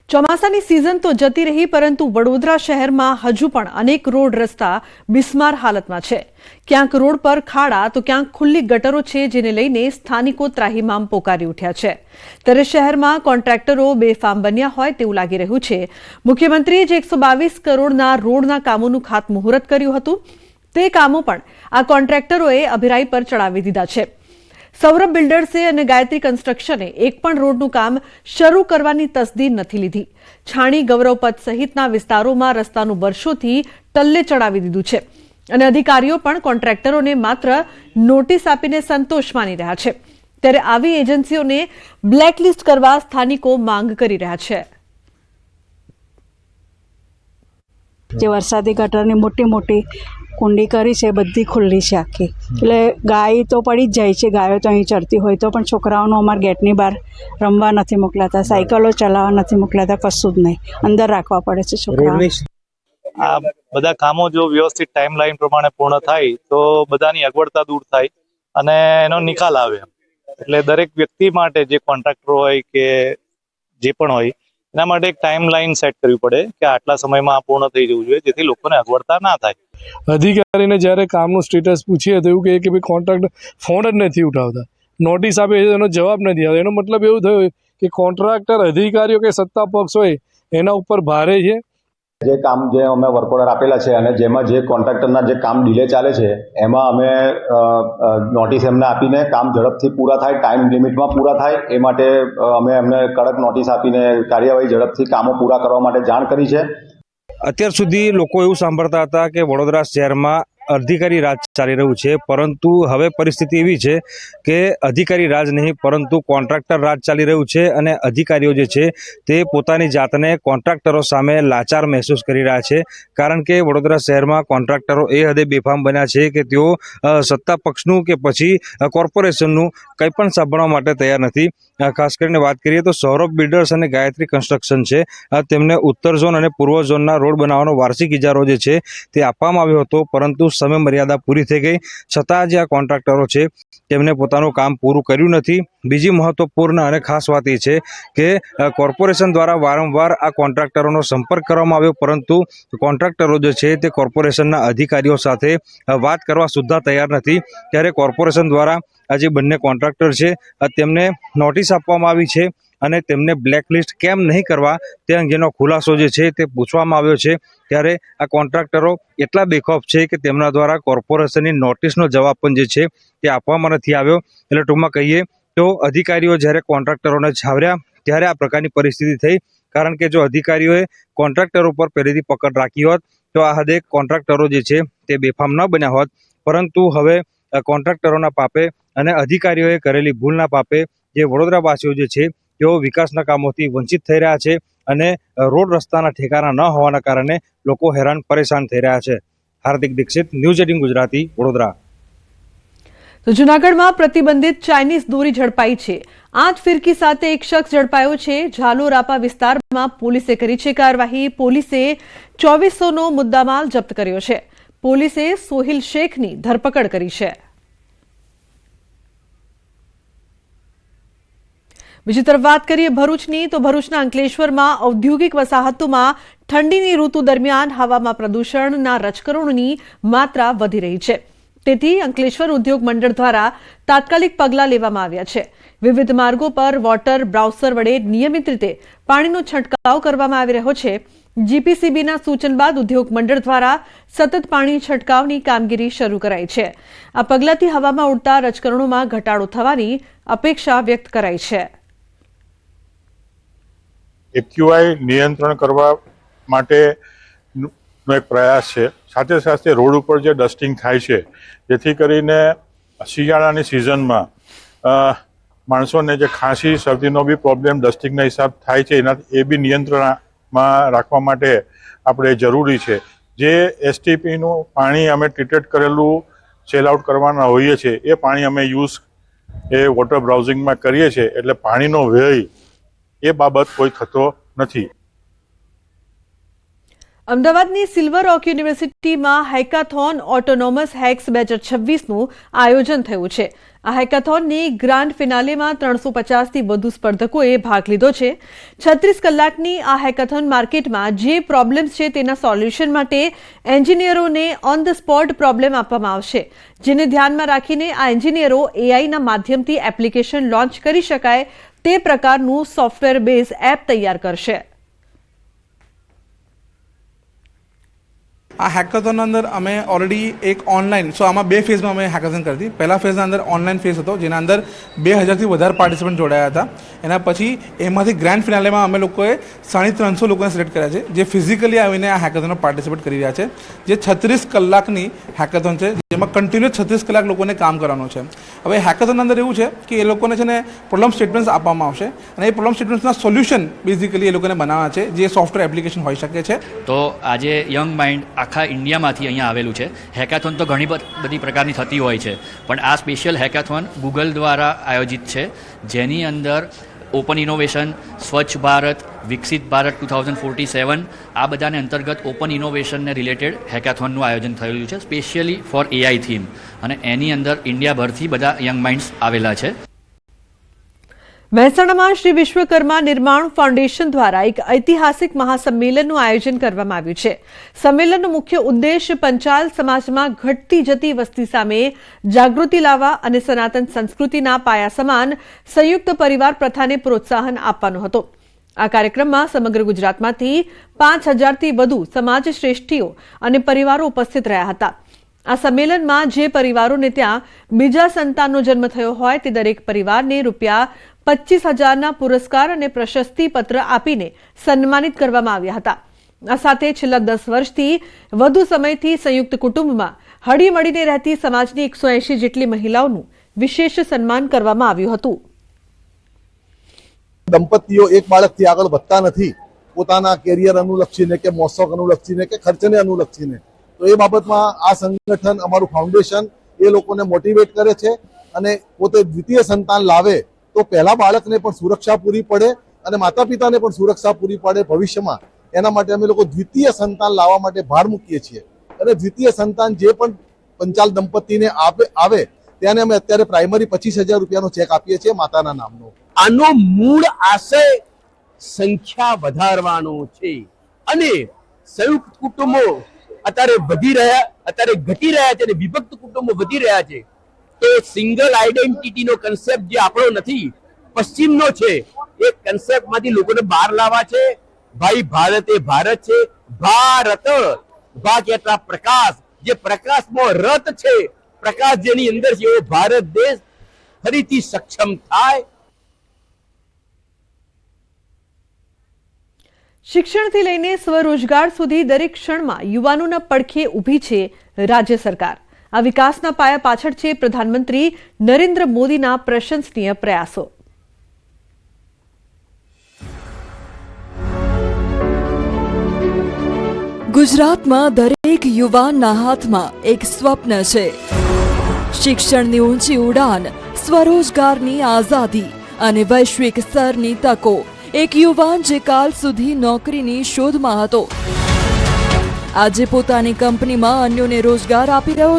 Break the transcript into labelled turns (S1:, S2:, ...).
S1: ચોમાસાની સિઝન તો જતી રહી, પરંતુ વડોદરા શહેરમાં હજુ પણ અનેક રોડ રસ્તા બિસ્માર હાલતમાં છે। ક્યાંક રોડ પર ખાડા તો ક્યાંક ખુલ્લી ગટરો છે, જેને લઈને સ્થાનિકો ત્રાહિમામ પોકારી ઉઠ્યા છે। ત્યારે શહેરમાં કોન્ટ્રાક્ટરો બેફામ બન્યા હોય તેવું લાગી રહ્યું છે। મુખ્યમંત્રીએ જે 122 કરોડના રોડના કામોનું ખાતમુહૂર્ત કર્યું હતું, તે કામો પણ આ કોન્ટ્રાક્ટરોએ અભિરાઈ પર ચડાવી દીધા છે। સૌરભ બિલ્ડર્સે અને ગાયત્રી કન્સ્ટ્રક્શને એક પણ રોડનું કામ શરૂ કરવાની તસદીર નથી લીધી। છાણી ગૌરવપથ સહિતના વિસ્તારોમાં રસ્તાનું વર્ષોથી ટલ્લે ચડાવી દીધું છે અને અધિકારીઓ પણ કોન્ટ્રાક્ટરોને માત્ર નોટિસ આપીને સંતોષ માની રહ્યા છે। ત્યારે આવી એજન્સીઓને બ્લેકલિસ્ટ કરવા સ્થાનિકો માંગ કરી રહ્યા છે।
S2: જે વરસાદી ગટરની મોટી મોટી કુંડી કરી છે, બધી ખુલ્લી છે આખી, એટલે ગાય તો પડી જ જાય છે। ગાયો તો અહીં ચરતી હોય તો પણ છોકરાઓનો અમારા ગેટની બહાર રમવા નથી મોકલાતા, સાયકલો ચલાવવા નથી મોકલાતા, કશું જ નહીં, અંદર રાખવા પડે છે છોકરાઓને।
S3: આ બધા કામો જો વ્યવસ્થિત ટાઈમલાઈન પ્રમાણે પૂર્ણ થાય તો બધાની અગવડતા દૂર થાય અને એનો નિકાલ આવે। એટલે દરેક વ્યક્તિ માટે, જે કોન્ટ્રાક્ટર હોય કે જે પણ હોય, એના માટે એક ટાઈમલાઈન સેટ કરવી પડે કે આટલા સમયમાં આ પૂર્ણ થઈ જવું જોઈએ, જેથી લોકોને અગવડતા ના થાય।
S4: અધિકારીને જ્યારે કામનું સ્ટેટસ પૂછીએ તો એવું કહે કે ભાઈ કોન્ટ્રાક્ટર ફોન જ નથી ઉઠાવતા, નોટિસ આપે એનો જવાબ નથી આવતો। એનો મતલબ એવું થયો કે કોન્ટ્રાક્ટર અધિકારીઓ કે સત્તા પક્ષ હોય એના ઉપર ભારે છે।
S5: જે કામ જે અમે વર્ક ઓર્ડર આપેલા છે અને જેમાં જે કોન્ટ્રાક્ટરના જે કામ ડિલે ચાલે છે, એમાં અમે નોટિસ એમને આપીને કામ ઝડપથી પૂરા થાય, ટાઈમ લિમિટમાં પૂરા થાય, એ માટે અમે એમને કડક નોટિસ આપીને કાર્યવાહી ઝડપથી કામો પૂરા કરવા માટે જાણ કરી છે।
S6: અત્યાર સુધી લોકો એવું સાંભળતા હતા કે વડોદરા શહેરમાં અધિકારી રાજ ચાલી રહ્યું છે, પરંતુ હવે પરિસ્થિતિ એવી છે કે અધિકારી રાજ નહીં પરંતુ કોન્ટ્રાક્ટર રાજ ચાલી રહ્યું છે અને અધિકારીઓ જે છે તે પોતાની જાતને કોન્ટ્રાક્ટરો સામે લાચાર મહેસૂસ કરી રહ્યા છે। કારણ કે વડોદરા શહેરમાં કોન્ટ્રાક્ટરો એ હદે બેફામ બન્યા છે કે તેઓ સત્તા પક્ષનું કે પછી કોર્પોરેશનનું કંઈ પણ સાંભળવા માટે તૈયાર નથી। ખાસ કરીને વાત કરીએ તો સૌરભ બિલ્ડર્સ અને ગાયત્રી કન્સ્ટ્રક્શન છે, તેમને ઉત્તર ઝોન અને પૂર્વ ઝોનના રોડ બનાવવાનો વાર્ષિક ઇજારો જે છે તે આપવામાં આવ્યો હતો, પરંતુ સમય મર્યાદા પૂરી થઈ ગઈ છતાં જે આ કોન્ટ્રાક્ટરો છે તેમને પોતાનું કામ પૂરું કર્યું નથી। બીજી મહત્વપૂર્ણ અને ખાસ વાત એ છે કે કોર્પોરેશન દ્વારા વારંવાર આ કોન્ટ્રાક્ટરોનો સંપર્ક કરવામાં આવ્યો, પરંતુ કોન્ટ્રાક્ટરો જે છે તે કોર્પોરેશનના અધિકારીઓ સાથે વાત કરવા સુદ્ધા તૈયાર નથી। ત્યારે કોર્પોરેશન દ્વારા આ જે બંને કોન્ટ્રાક્ટર છે તેમને નોટિસ આપવામાં આવી છે અને તેમને બ્લેકલિસ્ટ કેમ નહીં કરવા તે અંગેનો ખુલાસો જે છે તે પૂછવામાં આવ્યો છે। ત્યારે આ કોન્ટ્રાક્ટરો એટલા બેખોફ છે કે તેમના દ્વારા કોર્પોરેશનની નોટિસનો જવાબ પણ જે છે તે આપવામાં નથી આવ્યો। એટલે ટૂંકમાં કહીએ તો અધિકારીઓ જ્યારે કોન્ટ્રાક્ટરોને છાવર્યા ત્યારે આ પ્રકારની પરિસ્થિતિ થઈ। કારણ કે જો અધિકારીઓએ કોન્ટ્રાક્ટરો પર પહેલેથી પકડ રાખી હોત તો આ હદે કોન્ટ્રાક્ટરો જે છે તે બેફામ ન બન્યા હોત, પરંતુ હવે કોન્ટ્રાક્ટરોના પાપે અને અધિકારીઓએ કરેલી ભૂલના પાપે જે વડોદરાવાસીઓ જે છે તેઓ વિકાસના કામોથી વંચિત થઈ રહ્યા છે અને રોડ રસ્તાના ઠેકાણા ન હોવાના કારણે લોકો હેરાન પરેશાન થઈ રહ્યા છે। હાર્દિક દીક્ષિત, ન્યૂઝ 18 ગુજરાતી, વડોદરા।
S1: તો જૂનાગઢમાં પ્રતિબંધિત ચાઇનીઝ દોરી ઝડપાઈ છે। 8 ફિરકી સાથે એક શખ્સ ઝડપાયો છે। ઝાલોરાપા વિસ્તારમાં પોલીસે કરી છે કાર્યવાહી। પોલીસે 2400નો મુદ્દામાલ જપ્ત કર્યો છે। પોલીસે સોહિલ શેખની ધરપકડ કરી છે। બીજી તરફ વાત કરીએ ભરૂચની, તો ભરૂચના અંકલેશ્વરમાં ઔદ્યોગિક વસાહતોમાં ઠંડીની ઋતુ દરમિયાન હવામાં પ્રદૂષણના રજકણોની માત્રા વધી રહી છે। તેથી અંકલેશ્વર ઉદ્યોગ મંડળ દ્વારા તાત્કાલિક પગલાં લેવામાં આવ્યા છે। વિવિધ માર્ગો પર વોટર બ્રાઉસર વડે નિયમિત રીતે પાણીનો છંટકાવ કરવામાં આવી રહ્યો છે। જીપીસીબીના સૂચન બાદ ઉદ્યોગ મંડળ દ્વારા સતત પાણી છંટકાવની કામગીરી શરૂ કરાઈ છે। આ પગલાંથી હવામાં ઉડતા રજકણોમાં ઘટાડો થવાની અપેક્ષા વ્યક્ત કરાઈ છે।
S7: એક્યુઆઈ નિયંત્રણ કરવા માટેનો એક પ્રયાસ છે। સાથે સાથે રોડ ઉપર જે ડસ્ટિંગ થાય છે, જેથી કરીને શિયાળાની સિઝનમાં માણસોને જે ખાંસી શરદીનો બી પ્રોબ્લેમ ડસ્ટિંગના હિસાબ થાય છે, એ બી નિયંત્રણમાં રાખવા માટે આપણે જરૂરી છે। જે એસટીપીનું પાણી અમે ટ્રીટેડ કરેલું સેલ આઉટ કરવાના હોઈએ છીએ, એ પાણી અમે યુઝ એ વોટર બ્રાઉઝિંગમાં કરીએ છીએ, એટલે પાણીનો વ્યય એ બાબત કોઈ થતો નથી।
S1: અમદાવાદની સિલ્વર ઓક યુનિવર્સિટીમાં હેકાથોન ઓટોનોમસ હેક્સ 2026નું આયોજન થયું છે. આ હેકાથોનની ગ્રાન્ડ ફિનાલેમાં 350થી વધુ સ્પર્ધકોએ ભાગ લીધો છે. 36 કલાકની આ હેકાથોન માર્કેટમાં જે પ્રોબ્લેમ્સ છે તેના સોલ્યુશન માટે એન્જિનિયરોને ઓન ધ સ્પોટ પ્રોબ્લેમ આપવામાં આવશે, જેને ધ્યાનમાં રાખીને આ એન્જિનિયરો એઆઈના માધ્યમથી એપ્લિકેશન લોન્ચ કરી શકાય તે પ્રકારનું સોફ્ટવેર બેઝ એપ તૈયાર કરશે.
S8: આ હેકાથોનના અંદર અમે ઓલરેડી એક ઓનલાઈન આમાં 2 ફેઝમાં અમે હેકાથોન કરી હતી. પહેલા ફેઝના અંદર ઓનલાઈન ફેઝ હતો, જેના અંદર 2000થી વધારે પાર્ટિસિપન્ટ જોડાયા હતા. એના પછી એમાંથી ગ્રાન્ડ ફિનાલેમાં અમે લોકોએ 350 લોકોને સિલેક્ટ કર્યા છે, જે ફિઝિકલી આવીને આ હેકાથોનમાં પાર્ટિસિપેટ કરી રહ્યા છે. જે 36 કલાકની હેકાથોન છે, જેમાં કન્ટિન્યુઅસ 36 કલાક લોકોને કામ કરવાનું છે. હવે હેકાથોનના અંદર એવું છે કે એ લોકોને છે ને પ્રોબ્લેમ સ્ટેટમેન્ટ્સ આપવામાં આવશે અને એ પ્રોબ્લેમ સ્ટેટમેન્ટ્સના સોલ્યુશન બેઝિકલી એ લોકોને બનાવવા છે, જે સોફ્ટવેર એપ્લિકેશન હોઈ શકે છે.
S9: તો આજે યંગ માઇન્ડ આખા ઇન્ડિયામાંથી અહીંયા આવેલું છે. હેકાથોન તો ઘણી બધી પ્રકારની થતી હોય છે, પણ આ સ્પેશિયલ હેકાથોન ગૂગલ દ્વારા આયોજિત છે, જેની અંદર ઓપન ઇનોવેશન, સ્વચ્છ ભારત, વિકસિત ભારત 2047 આ બધાને અંતર્ગત ઓપન ઇનોવેશનને રિલેટેડ હેકાથોનનું આયોજન થયેલું છે, સ્પેશિયલી ફોર એઆઈ થીમ, અને એની અંદર ઇન્ડિયાભરથી બધા યંગ માઇન્ડ્સ આવેલા છે.
S1: મહેસાણામાં શ્રી વિશ્વકર્મા નિર્માણ ફાઉન્ડેશન દ્વારા એક ઐતિહાસિક મહાસંમેલનનું આયોજન કરવામાં આવ્યું છે. સંમેલનનો મુખ્ય ઉદ્દેશ પંચાલ સમાજમાં ઘટતી જતી વસ્તી સામે જાગૃતિ લાવવા અને સનાતન સંસ્કૃતિના પાયા સમાન સંયુક્ત પરિવાર પ્રથાને પ્રોત્સાહન આપવાનો હતો. આ કાર્યક્રમમાં સમગ્ર ગુજરાતમાંથી 5000થી વધુ સમાજ શ્રેષ્ઠીઓ અને પરિવારો ઉપસ્થિત રહ્યા હતા. આ સંમેલનમાં જે પરિવારોને ત્યાં બીજા સંતાનનો જન્મ થયો હોય તે દરેક પરિવારને ₹25,000ના પુરસ્કાર અને પ્રશસ્તિ પત્ર આપીને સન્માનિત કરવામાં આવ્યા હતા. આ સાથે છેલ્લા 10 વર્ષથી વધુ સમયથી સંયુક્ત કુટુંબમાં હળીમળીને રહેતી સમાજની 180 જેટલી મહિલાઓનું વિશેષ સન્માન કરવામાં આવ્યું હતું.
S10: દંપતીઓ એક બાળકથી આગળ વધતા નથી, પોતાના કેરિયર અનુલક્ષીને કે મોસક અનુલક્ષીને કે ખર્ચને અનુલક્ષીને. તો એ બાબતમાં આ સંગઠન, અમારું ફાઉન્ડેશન એ લોકોને મોટિવેટ કરે છે અને પોતે દ્વિતીય સંતાન લાવે તો પહેલા બાળકને પણ સુરક્ષા પૂરી પડે અને માતા પિતાને પણ સુરક્ષા પૂરી પડે ભવિષ્યમાં. એના માટે અમે લોકો દ્વિતીય સંતાન લાવવા માટે ભાર મૂકીએ છીએ અને દ્વિતીય સંતાન જે પણ પંચાલ દંપતીને આવે તેને અમે અત્યારે પ્રાઇમરી ₹25,000નો ચેક આપીએ છીએ માતાના નામનો.
S11: આનો મૂળ આશય સંખ્યા વધારવાનો છે અને સંયુક્ત કુટુંબો અત્યારે ઘટી રહ્યા છે અને વિભક્ત કુટુંબો વધી રહ્યા છે. તો સિંગલ આઈડેન્ટિટીનો કન્સેપ્ટ જે આપણો નથી, પશ્ચિમનો છે, એ કન્સેપ્ટમાંથી લોકોને બહાર લાવવા છે. ભાઈ ભારત એ ભારત છે, ભારત ભા કેટલા પ્રકાશ, જે પ્રકાશમાં રત છે, પ્રકાશ જેની અંદર છે, એવો ભારત દેશ ફરીથી સક્ષમ થાય.
S1: શિક્ષણથી લઈને સ્વરોજગાર સુધી દરેક ક્ષણમાં યુવાનોના પડખે ઊભી છે રાજ્ય સરકાર. આ વિકાસના પાયા પાછળ છે પ્રધાનમંત્રી નરેન્દ્ર મોદીના પ્રશંસનીય પ્રયાસો.
S12: ગુજરાતમાં દરેક યુવાનના હાથમાં એક સ્વપ્ન છે. શિક્ષણની ઊંચી ઉડાન, સ્વરોજગારની આઝાદી અને વૈશ્વિક સ્તરની તકો. એક યુવાન જે કાલ સુધી નોકરીની શોધમાં હતો, આજે પોતાની કંપનીમાં અન્યોને રોજગાર આપી રહ્યો